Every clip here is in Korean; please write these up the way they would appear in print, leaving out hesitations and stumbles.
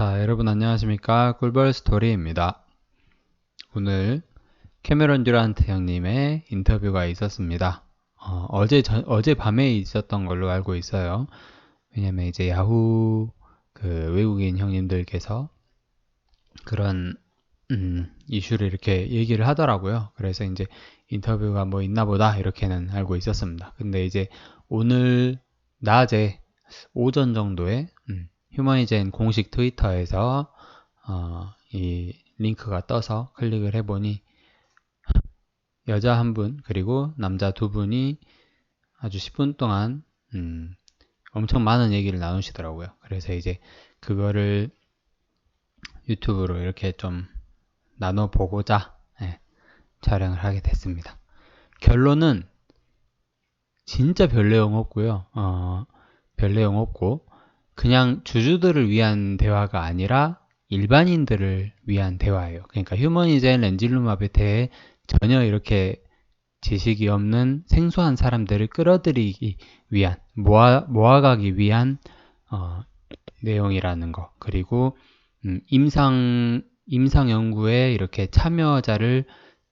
자, 여러분 안녕하십니까? 꿀벌 스토리입니다. 오늘 캐메런 듀란트 형님의 인터뷰가 있었습니다. 어제 밤에 있었던 걸로 알고 있어요. 왜냐면 이제 야후 외국인 형님들께서 그런 이슈를 이렇게 얘기를 하더라고요. 그래서 이제 인터뷰가 뭐 있나 보다 이렇게는 알고 있었습니다. 근데 이제 오늘 낮에 오전 정도에 휴머니젠 공식 트위터에서 이 링크가 떠서 클릭을 해보니 여자 한 분 그리고 남자 두 분이 아주 10분 동안 엄청 많은 얘기를 나누시더라고요. 그래서 이제 그거를 유튜브로 이렇게 좀 나눠보고자 촬영을 하게 됐습니다. 결론은 진짜 별 내용 없고요. 별 내용 없고 그냥 주주들을 위한 대화가 아니라 일반인들을 위한 대화예요. 그러니까 휴머니젠 렌질루마에 대해 전혀 이렇게 지식이 없는 생소한 사람들을 끌어들이기 위한 모아가기 위한 내용이라는 거. 그리고 임상 연구에 이렇게 참여자를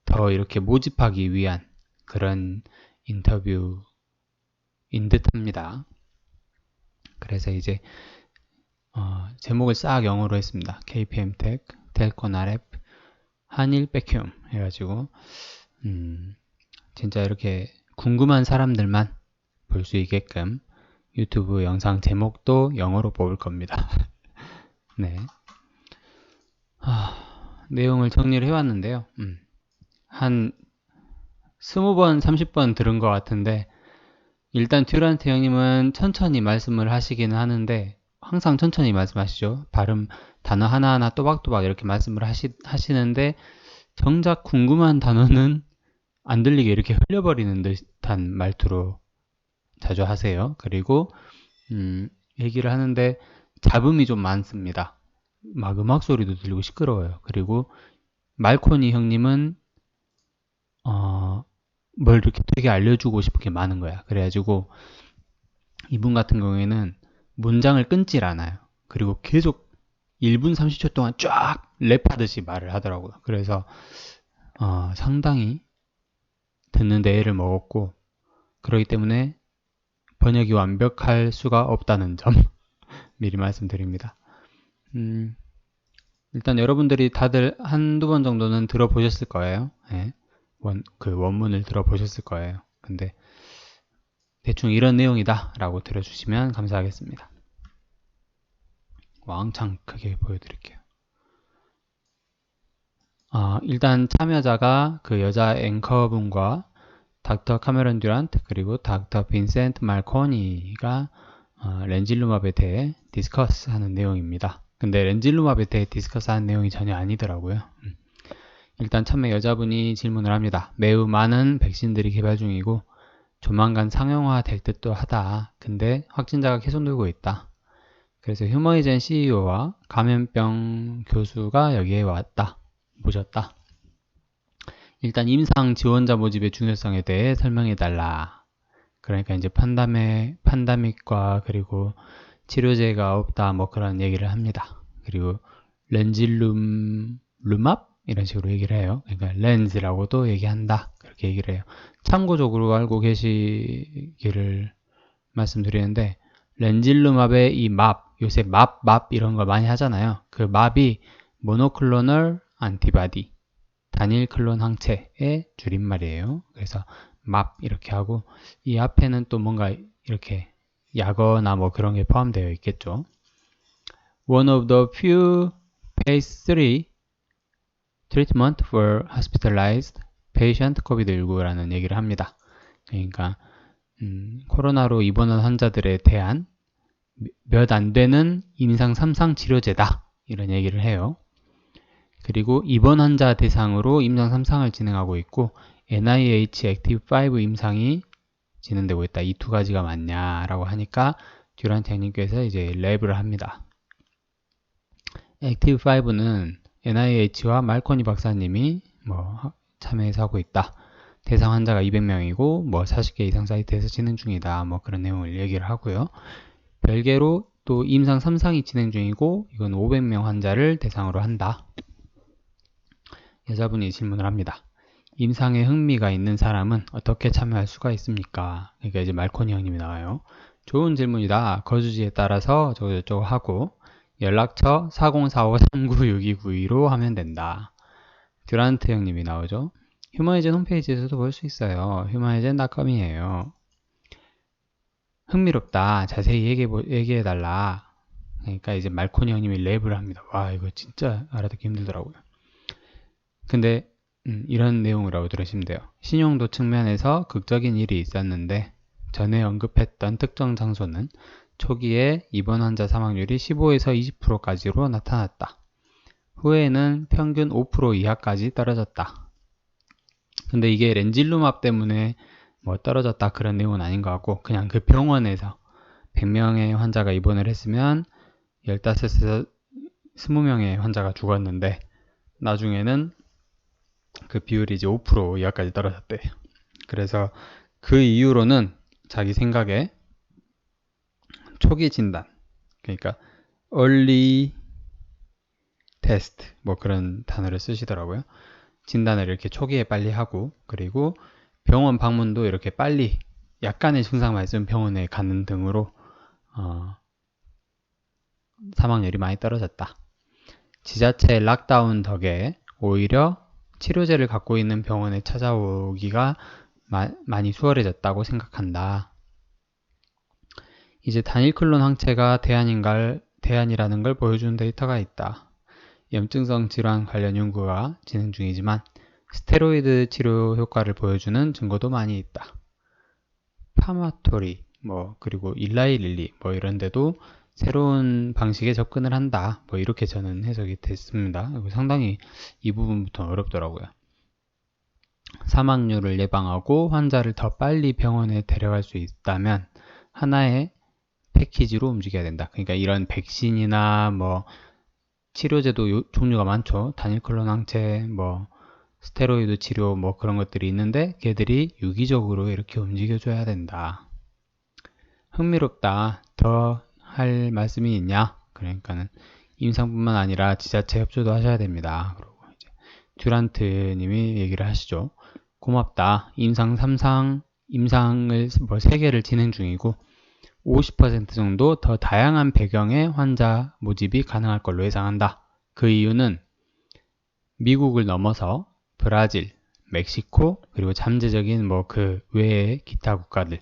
더 이렇게 모집하기 위한 그런 인터뷰인 듯합니다. 그래서 이제 제목을 싹 영어로 했습니다. KPM텍, 텔콘 RF, 한일 백큐움 해가지고 진짜 이렇게 궁금한 사람들만 볼 수 있게끔 유튜브 영상 제목도 영어로 뽑을 겁니다. 네. 내용을 정리를 해왔는데요. 한 20번, 30번 들은 것 같은데 일단 듀란트 형님은 천천히 말씀을 하시기는 하는데 항상 천천히 말씀하시죠. 발음 단어 하나하나 또박또박 이렇게 말씀을 하시는데 정작 궁금한 단어는 안 들리게 이렇게 흘려버리는 듯한 말투로 자주 하세요. 그리고 얘기를 하는데 잡음이 좀 많습니다. 막 음악 소리도 들리고 시끄러워요. 그리고 말코니 형님은 뭘 이렇게 되게 알려주고 싶은 게 많은 거야. 그래가지고 이분 같은 경우에는 문장을 끊질 않아요. 그리고 계속 1분 30초 동안 쫙 랩하듯이 말을 하더라고요. 그래서 상당히 듣는데 애를 먹었고 그렇기 때문에 번역이 완벽할 수가 없다는 점 미리 말씀드립니다. 일단 여러분들이 다들 한두 번 정도는 들어보셨을 거예요. 네. 원문을 들어보셨을 거예요. 근데 대충 이런 내용이다 라고 들어주시면 감사하겠습니다. 왕창 크게 보여드릴게요. 일단 참여자가 그 여자 앵커분과 닥터 카메론 듀란트 그리고 닥터 빈센트 말코니가 렌질루맙에 대해 디스커스 하는 내용입니다. 근데 렌질루맙에 대해 디스커스 하는 내용이 전혀 아니더라고요. 일단 참여 여자분이 질문을 합니다. 매우 많은 백신들이 개발 중이고 조만간 상용화 될 듯도 하다. 근데 확진자가 계속 늘고 있다. 그래서 휴머니젠 CEO와 감염병 교수가 여기에 모셨다. 일단 임상 지원자 모집의 중요성에 대해 설명해달라. 그러니까 이제 판다믹과 그리고 치료제가 없다 뭐 그런 얘기를 합니다. 그리고 렌질루맙 이런 식으로 얘기를 해요. 그러니까 렌즈라고도 얘기한다. 그렇게 얘기를 해요. 참고적으로 알고 계시기를 말씀드리는데 렌질루맙의 이 요새 맙 이런 거 많이 하잖아요. 그 맙이 모노클로널 안티바디 단일 클론 항체의 줄임말이에요. 그래서 맙 이렇게 하고 이 앞에는 또 뭔가 이렇게 약어나 뭐 그런 게 포함되어 있겠죠. One of the few phase 3 treatment for hospitalized patient COVID-19라는 얘기를 합니다. 그러니까 코로나로 입원한 환자들에 대한 몇 안 되는 임상 3상 치료제다 이런 얘기를 해요. 그리고 입원 환자 대상으로 임상 3상을 진행하고 있고 NIH 액티브5 임상이 진행되고 있다. 이 두 가지가 맞냐라고 하니까 듀란트 형님께서 이제 랩을 합니다. 액티브5는 NIH와 말코니 박사님이 참여해서 하고 있다. 대상 환자가 200명이고 40개 이상 사이트에서 진행 중이다. 그런 내용을 얘기를 하고요. 별개로 또 임상 3상이 진행 중이고 이건 500명 환자를 대상으로 한다. 여자분이 질문을 합니다. 임상에 흥미가 있는 사람은 어떻게 참여할 수가 있습니까? 그러니까 이제 말코니 형님이 나와요. 좋은 질문이다. 거주지에 따라서 저거 하고 연락처 4045-396292로 하면 된다. 듀란트 형님이 나오죠. 휴머니즌 홈페이지에서도 볼 수 있어요. 휴머니즌.com이에요. 흥미롭다. 자세히 얘기해달라. 그러니까 이제 말코니 형님이 랩을 합니다. 와, 이거 진짜 알아듣기 힘들더라고요. 근데 이런 내용이라고 들으시면 돼요. 신용도 측면에서 극적인 일이 있었는데 전에 언급했던 특정 장소는 초기에 입원 환자 사망률이 15에서 20%까지로 나타났다. 후에는 평균 5% 이하까지 떨어졌다. 근데 이게 렌질루맙 때문에 뭐 떨어졌다 그런 내용은 아닌 것 같고 그냥 그 병원에서 100명의 환자가 입원을 했으면 15에서 20명의 환자가 죽었는데 나중에는 그 비율이 이제 5% 이하까지 떨어졌대요. 그래서 그 이후로는 자기 생각에 초기 진단, 그러니까 early test 뭐 그런 단어를 쓰시더라고요. 진단을 이렇게 초기에 빨리 하고 그리고 병원 방문도 이렇게 빨리 약간의 증상만 있으면 병원에 가는 등으로 사망률이 많이 떨어졌다. 지자체 락다운 덕에 오히려 치료제를 갖고 있는 병원에 찾아오기가 많이 수월해졌다고 생각한다. 이제 단일 클론 항체가 대안이라는 걸 보여주는 데이터가 있다. 염증성 질환 관련 연구가 진행 중이지만 스테로이드 치료 효과를 보여주는 증거도 많이 있다. 파마토리, 그리고 일라이릴리 이런 데도 새로운 방식에 접근을 한다. 이렇게 저는 해석이 됐습니다. 상당히 이 부분부터 어렵더라고요. 사망률을 예방하고 환자를 더 빨리 병원에 데려갈 수 있다면 하나의 패키지로 움직여야 된다. 그러니까 이런 백신이나 치료제도 종류가 많죠. 단일 클론 항체, 스테로이드 치료 그런 것들이 있는데 걔들이 유기적으로 이렇게 움직여줘야 된다. 흥미롭다. 더 할 말씀이 있냐? 그러니까는 임상뿐만 아니라 지자체 협조도 하셔야 됩니다. 그리고 이제 듀란트 님이 얘기를 하시죠. 고맙다. 임상을 3개를 진행 중이고 50% 정도 더 다양한 배경의 환자 모집이 가능할 걸로 예상한다. 그 이유는 미국을 넘어서 브라질, 멕시코, 그리고 잠재적인 그 외의 기타 국가들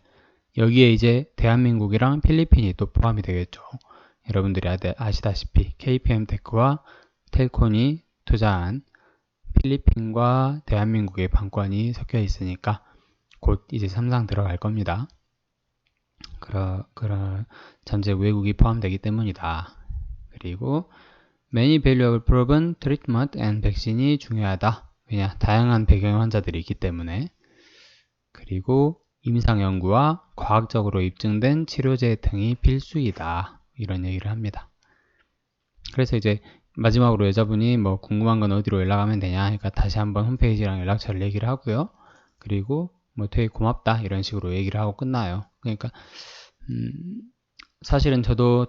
여기에 이제 대한민국이랑 필리핀이 또 포함이 되겠죠. 여러분들이 아시다시피 KPM테크와 텔콘이 투자한 필리핀과 대한민국의 방권이 섞여 있으니까 곧 이제 3상 들어갈 겁니다. 그런 잠재 외국이 포함되기 때문이다. 그리고 Many valuable proven treatment and vaccine이 중요하다. 왜냐? 다양한 배경의 환자들이 있기 때문에. 그리고 임상연구와 과학적으로 입증된 치료제 등이 필수이다. 이런 얘기를 합니다. 그래서 이제 마지막으로 여자분이 궁금한 건 어디로 연락하면 되냐 그러니까 다시 한번 홈페이지랑 연락처를 얘기를 하고요. 그리고 되게 고맙다 이런 식으로 얘기를 하고 끝나요. 그러니까 사실은 저도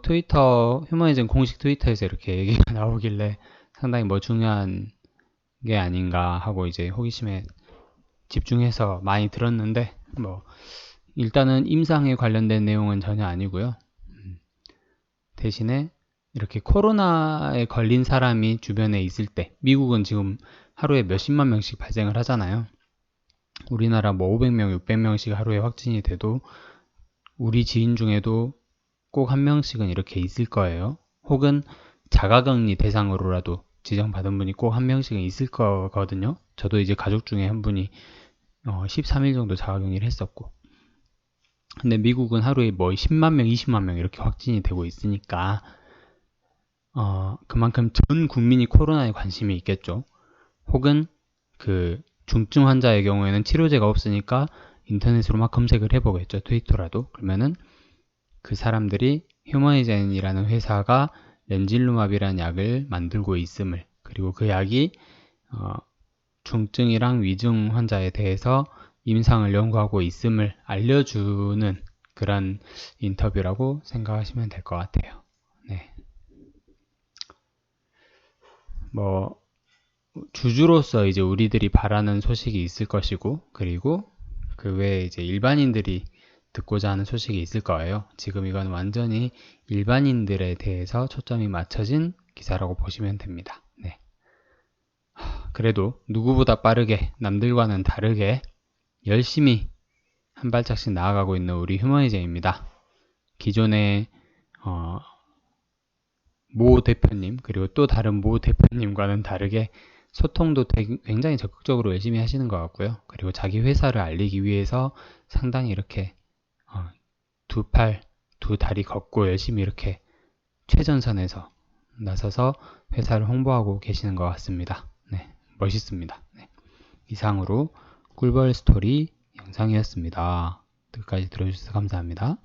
휴머니즘 공식 트위터에서 이렇게 얘기가 나오길래 상당히 중요한 게 아닌가 하고 이제 호기심에 집중해서 많이 들었는데 일단은 임상에 관련된 내용은 전혀 아니고요. 대신에 이렇게 코로나에 걸린 사람이 주변에 있을 때 미국은 지금 하루에 몇십만 명씩 발생을 하잖아요. 우리나라 500명, 600명씩 하루에 확진이 돼도 우리 지인 중에도 꼭 한 명씩은 이렇게 있을 거예요. 혹은 자가격리 대상으로라도 지정받은 분이 꼭 한 명씩은 있을 거거든요. 저도 이제 가족 중에 한 분이 13일 정도 자가격리를 했었고 근데 미국은 하루에 10만 명, 20만 명 이렇게 확진이 되고 있으니까 그만큼 전 국민이 코로나에 관심이 있겠죠. 혹은 그 중증 환자의 경우에는 치료제가 없으니까 인터넷으로 막 검색을 해보겠죠. 트위터라도. 그러면은 그 사람들이 휴머니젠이라는 회사가 렌질루맙이라는 약을 만들고 있음을 그리고 그 약이 중증이랑 위중 환자에 대해서 임상을 연구하고 있음을 알려주는 그런 인터뷰라고 생각하시면 될 것 같아요. 뭐 주주로서 이제 우리들이 바라는 소식이 있을 것이고, 그리고 그 외에 이제 일반인들이 듣고자 하는 소식이 있을 거예요. 지금 이건 완전히 일반인들에 대해서 초점이 맞춰진 기사라고 보시면 됩니다. 네. 그래도 누구보다 빠르게 남들과는 다르게 열심히 한 발짝씩 나아가고 있는 우리 휴머니즘입니다. 기존의 모 대표님 그리고 또 다른 모 대표님과는 다르게 소통도 굉장히 적극적으로 열심히 하시는 것 같고요. 그리고 자기 회사를 알리기 위해서 상당히 이렇게 두 팔, 두 다리 걷고 열심히 이렇게 최전선에서 나서서 회사를 홍보하고 계시는 것 같습니다. 네, 멋있습니다. 네. 이상으로 꿀벌 스토리 영상이었습니다. 끝까지 들어주셔서 감사합니다.